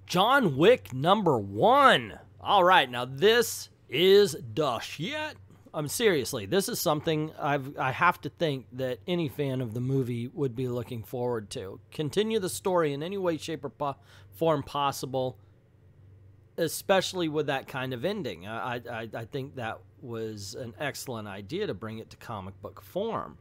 John Wick #1. All right, now this is the shit. Seriously, this is something I have to think that any fan of the movie would be looking forward to. Continue the story in any way, shape, or form possible, especially with that kind of ending. I think that was an excellent idea to bring it to comic book form.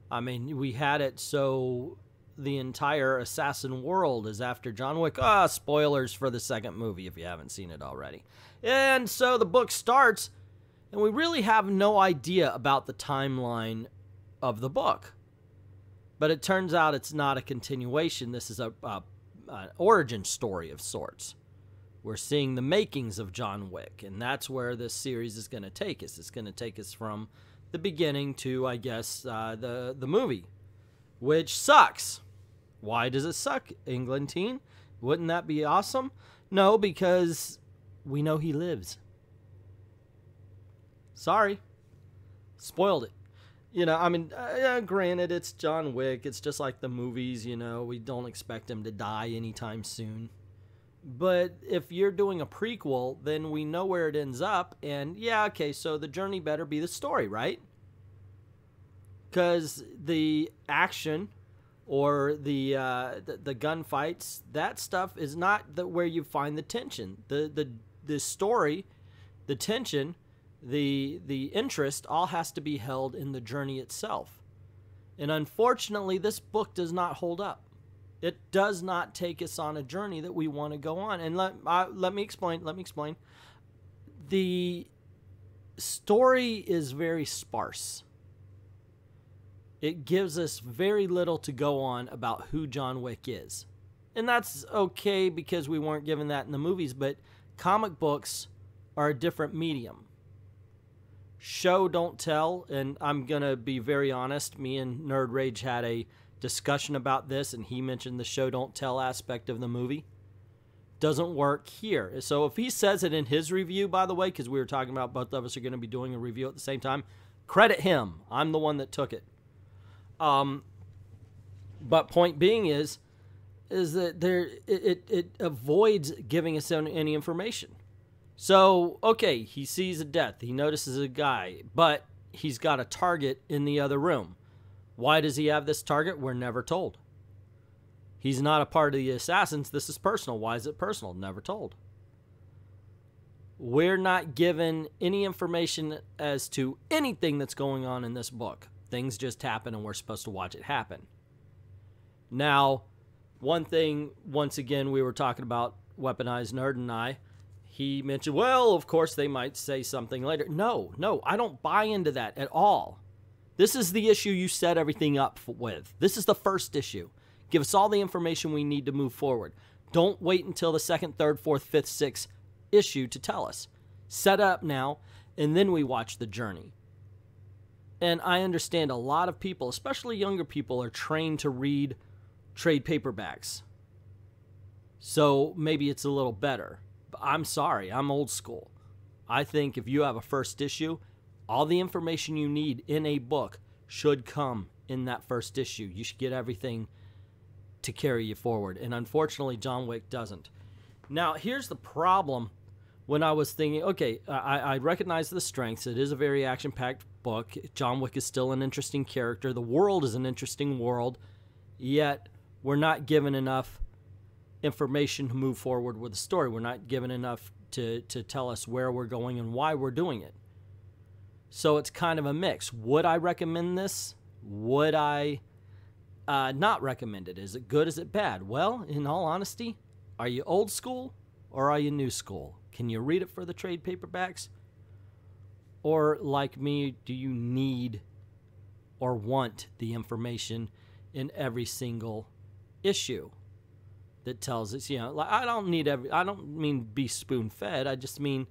I mean, we had it so the entire assassin world is after John Wick. Spoilers for the second movie if you haven't seen it already. And so the book starts, and we really have no idea about the timeline of the book. But it turns out it's not a continuation. This is an origin story of sorts. We're seeing the makings of John Wick, and that's where this series is going to take us. It's going to take us from the beginning to, I guess, the movie, which sucks. Why does it suck, Englentine? Wouldn't that be awesome? No, because we know he lives. Sorry. Spoiled it. You know, I mean, granted, it's John Wick. It's just like the movies, you know. We don't expect him to die anytime soon. But if you're doing a prequel, then we know where it ends up. And, yeah, okay, so the journey better be the story, right? Because the action or the gunfights, that stuff is not where you find the tension. The story, the tension, the interest all has to be held in the journey itself. And unfortunately, this book does not hold up. It does not take us on a journey that we want to go on. And let me explain. The story is very sparse. It gives us very little to go on about who John Wick is. And that's okay because we weren't given that in the movies, but comic books are a different medium. Show, don't tell, and I'm going to be very honest. Me and Nerd Rage had a discussion about this, and he mentioned the show, don't tell aspect of the movie. Doesn't work here. So if he says it in his review, by the way, because we were talking about both of us are going to be doing a review at the same time, credit him. I'm the one that took it. But point being is that it avoids giving us any information. So, okay, he sees a death. He notices a guy, but he's got a target in the other room. Why does he have this target? We're never told. He's not a part of the assassins. This is personal. Why is it personal? Never told. We're not given any information as to anything that's going on in this book. Things just happen, and we're supposed to watch it happen. Now, one thing, once again, we were talking about Weaponized Nerd and I. He mentioned, well, of course they might say something later. No, I don't buy into that at all. This is the issue you set everything up with. This is the first issue. Give us all the information we need to move forward. Don't wait until the second, third, fourth, fifth, sixth issue to tell us. Set up now, and then we watch the journey. And I understand a lot of people, especially younger people, are trained to read trade paperbacks. So maybe it's a little better. But I'm sorry, I'm old school. I think if you have a first issue, all the information you need in a book should come in that first issue. You should get everything to carry you forward. And unfortunately, John Wick doesn't. Now, here's the problem when I was thinking, okay, I recognize the strengths. It is a very action-packed book. John Wick is still an interesting character. The world is an interesting world. Yet, we're not given enough information to move forward with the story. We're not given enough to tell us where we're going and why we're doing it. So it's kind of a mix. Would I recommend this? Would I not recommend it? Is it good? Is it bad? Well, in all honesty, are you old school or are you new school? Can you read it for the trade paperbacks? Or like me, do you need or want the information in every single issue that tells us, you know, like I don't mean be spoon-fed. I just mean,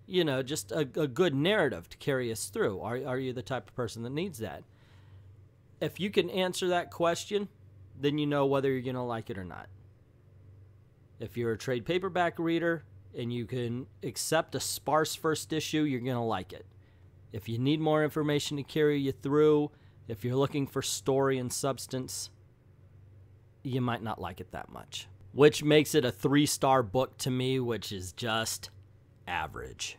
you know, just a good narrative to carry us through. Are you the type of person that needs that? If you can answer that question, then you know whether you're going to like it or not. If you're a trade paperback reader and you can accept a sparse first issue, you're going to like it. If you need more information to carry you through, if you're looking for story and substance, you might not like it that much. which makes it a 3-star book to me, which is just average.